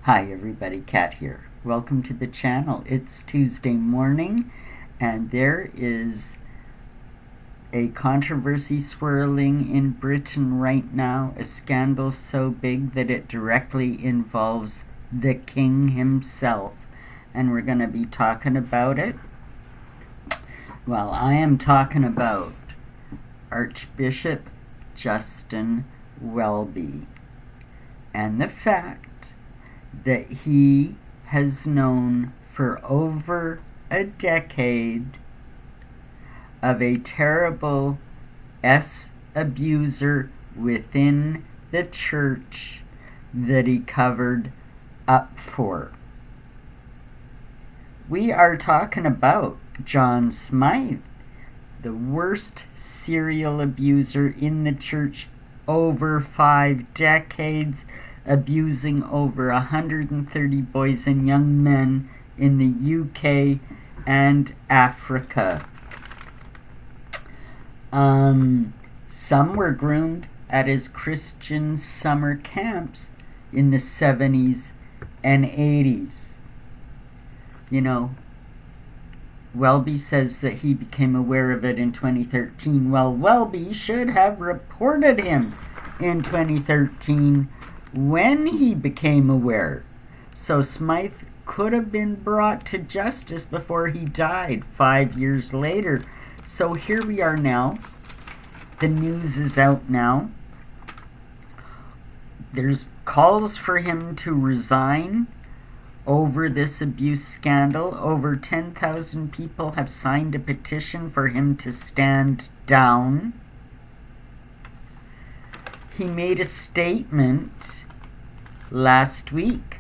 Hi everybody, Kat here. Welcome to the channel. It's Tuesday morning and there is a controversy swirling in Britain right now, a scandal so big that it directly involves the King himself, and we're going to be talking about it. Well, I am talking about Archbishop Justin Welby and the fact that he has known for over a decade of a terrible abuser within the church that he covered up for. We are talking about John Smythe, the worst serial abuser in the church over 5 decades, abusing over 130 boys and young men in the UK and Africa. Some were groomed at his Christian summer camps in the 70s and 80s. You know, Welby says that he became aware of it in 2013. Well, Welby should have reported him in 2013 when he became aware. So Smythe could have been brought to justice before he died 5 years later. So here we are now. The news is out now. There's calls for him to resign over this abuse scandal. Over 10,000 people have signed a petition for him to stand down. He made a statement last week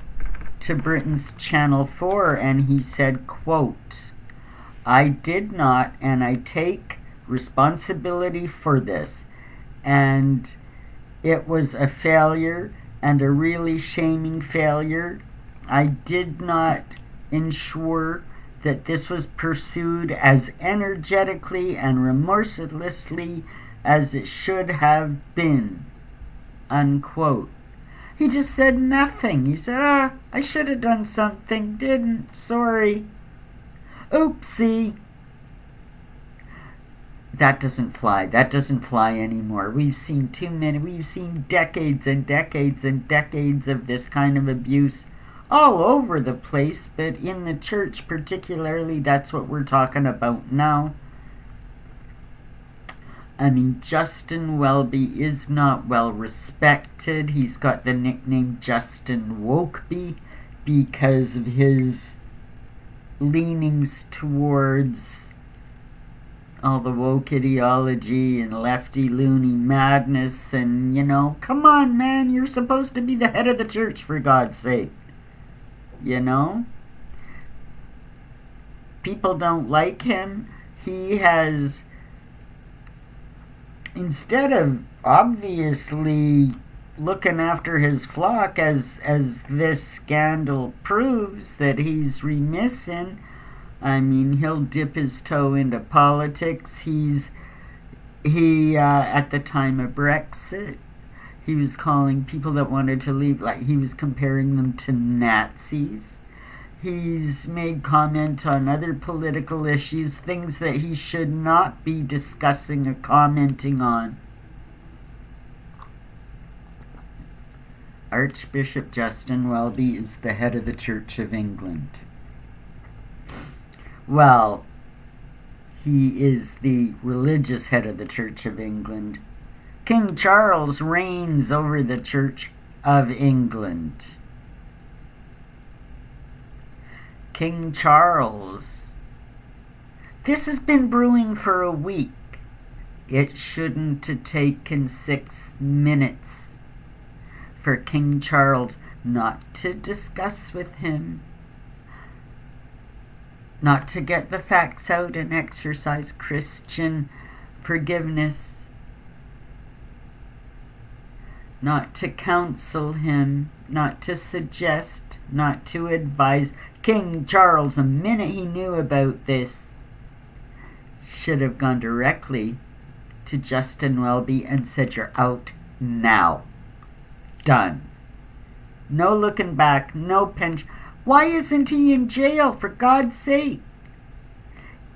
to Britain's Channel 4 and he said, quote, "I did not and I take responsibility for this, and it was a failure and a really shaming failure. I did not ensure that this was pursued as energetically and remorselessly as it should have been," unquote. He just said nothing. He said, I should have done something, didn't, sorry, oopsie. That doesn't fly. That doesn't fly anymore. We've seen we've seen decades and decades and decades of this kind of abuse all over the place, but in the church particularly, that's what we're talking about now. I mean, Justin Welby is not well respected. He's got the nickname Justin Wokeby because of his leanings towards all the woke ideology and lefty loony madness, and come on, man, you're supposed to be the head of the church, for God's sake. People don't like him. He has, instead of obviously looking after his flock, as this scandal proves that he's remiss in, I mean, he'll dip his toe into politics. He at the time of Brexit, he was calling people that wanted to leave, like he was comparing them to Nazis. He's made comment on other political issues, things that he should not be discussing or commenting on. Archbishop Justin Welby is the head of the Church of England. Well, he is the religious head of the Church of England. King Charles reigns over the Church of England. King Charles. This has been brewing for a week. It shouldn't have taken 6 minutes for King Charles not to discuss with him, not to get the facts out and exercise Christian forgiveness, not to counsel him, not to suggest, not to advise. King Charles, the minute he knew about this, should have gone directly to Justin Welby and said, "You're out now. Done." No looking back, no pension. Why isn't he in jail, for God's sake?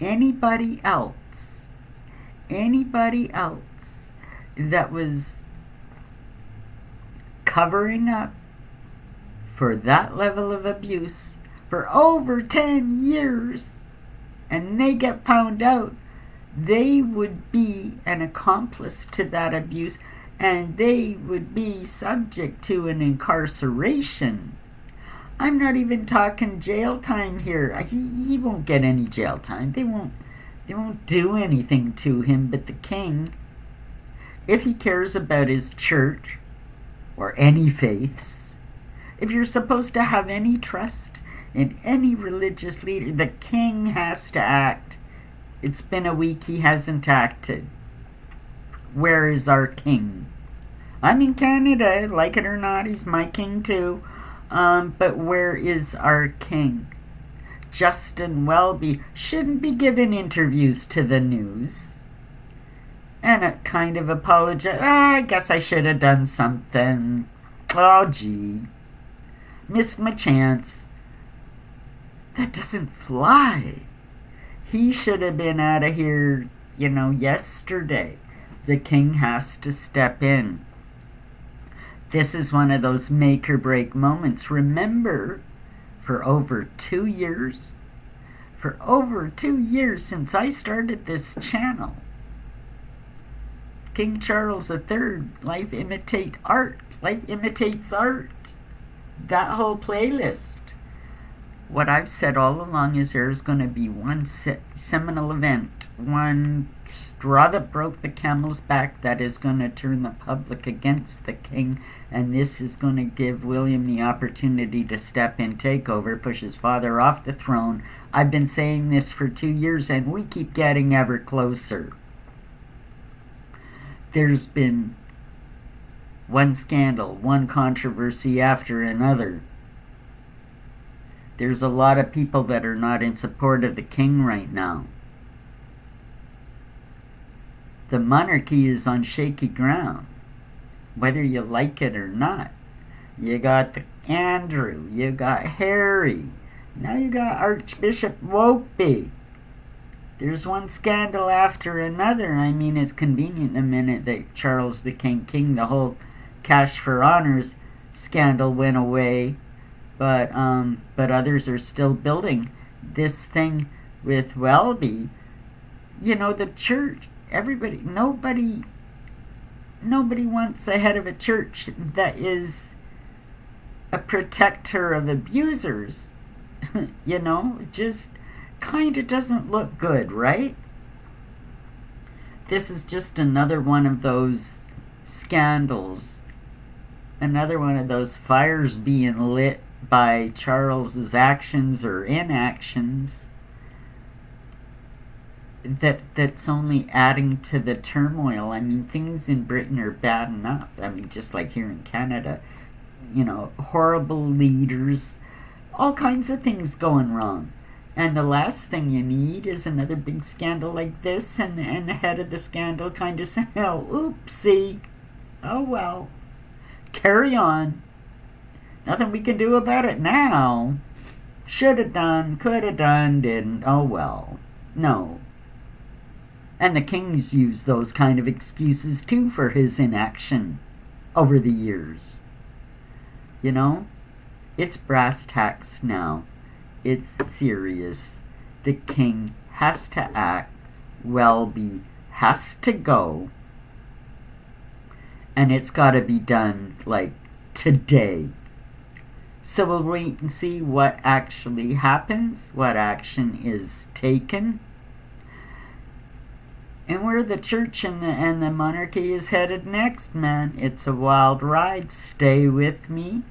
Anybody else that was covering up for that level of abuse for over 10 years and they get found out, they would be an accomplice to that abuse and they would be subject to an incarceration. I'm not even talking jail time here. He won't get any jail time. They won't do anything to him. But the king, if he cares about his church or any faiths, if you're supposed to have any trust in any religious leader, the king has to act. It's been a week, he hasn't acted. Where is our king? I'm in Canada, like it or not, he's my king too. But where is our king? Justin Welby shouldn't be giving interviews to the news. And it kind of apologize. I guess I should have done something. Oh, gee. Missed my chance. That doesn't fly. He should have been out of here, yesterday. The king has to step in. This is one of those make or break moments. Remember, for over 2 years since I started this channel, King Charles III, Life Imitates Art. That whole playlist. What I've said all along is there's going to be one seminal event, one straw that broke the camel's back that is going to turn the public against the king, and this is going to give William the opportunity to step in, take over, push his father off the throne. I've been saying this for 2 years, and we keep getting ever closer. There's been one scandal, one controversy after another. There's a lot of people that are not in support of the king right now. The monarchy is on shaky ground, whether you like it or not. You got Andrew, you got Harry, now you got Archbishop Welby. There's one scandal after another. I mean, it's convenient the minute that Charles became king, the whole cash for honors scandal went away. But others are still building this thing with Welby. The church, nobody wants the head of a church that is a protector of abusers. It just kind of doesn't look good, right? This is just another one of those scandals, another one of those fires being lit by Charles's actions or inactions that's only adding to the turmoil. I mean, things in Britain are bad enough. I mean, just like here in Canada, horrible leaders, all kinds of things going wrong. And the last thing you need is another big scandal like this, and the head of the scandal kind of saying, oh, oopsie, oh well, carry on. Nothing we can do about it now. Should have done, could have done, didn't. Oh well. No. And the king's used those kind of excuses too for his inaction over the years. It's brass tacks now. It's serious. The king has to act. Welby has to go. And it's got to be done, today. So we'll wait and see what actually happens, what action is taken, and where the church and the monarchy is headed next, man. It's a wild ride. Stay with me.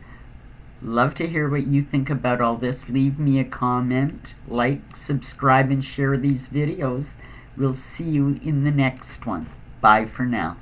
Love to hear what you think about all this. Leave me a comment, like, subscribe, and share these videos. We'll see you in the next one. Bye for now.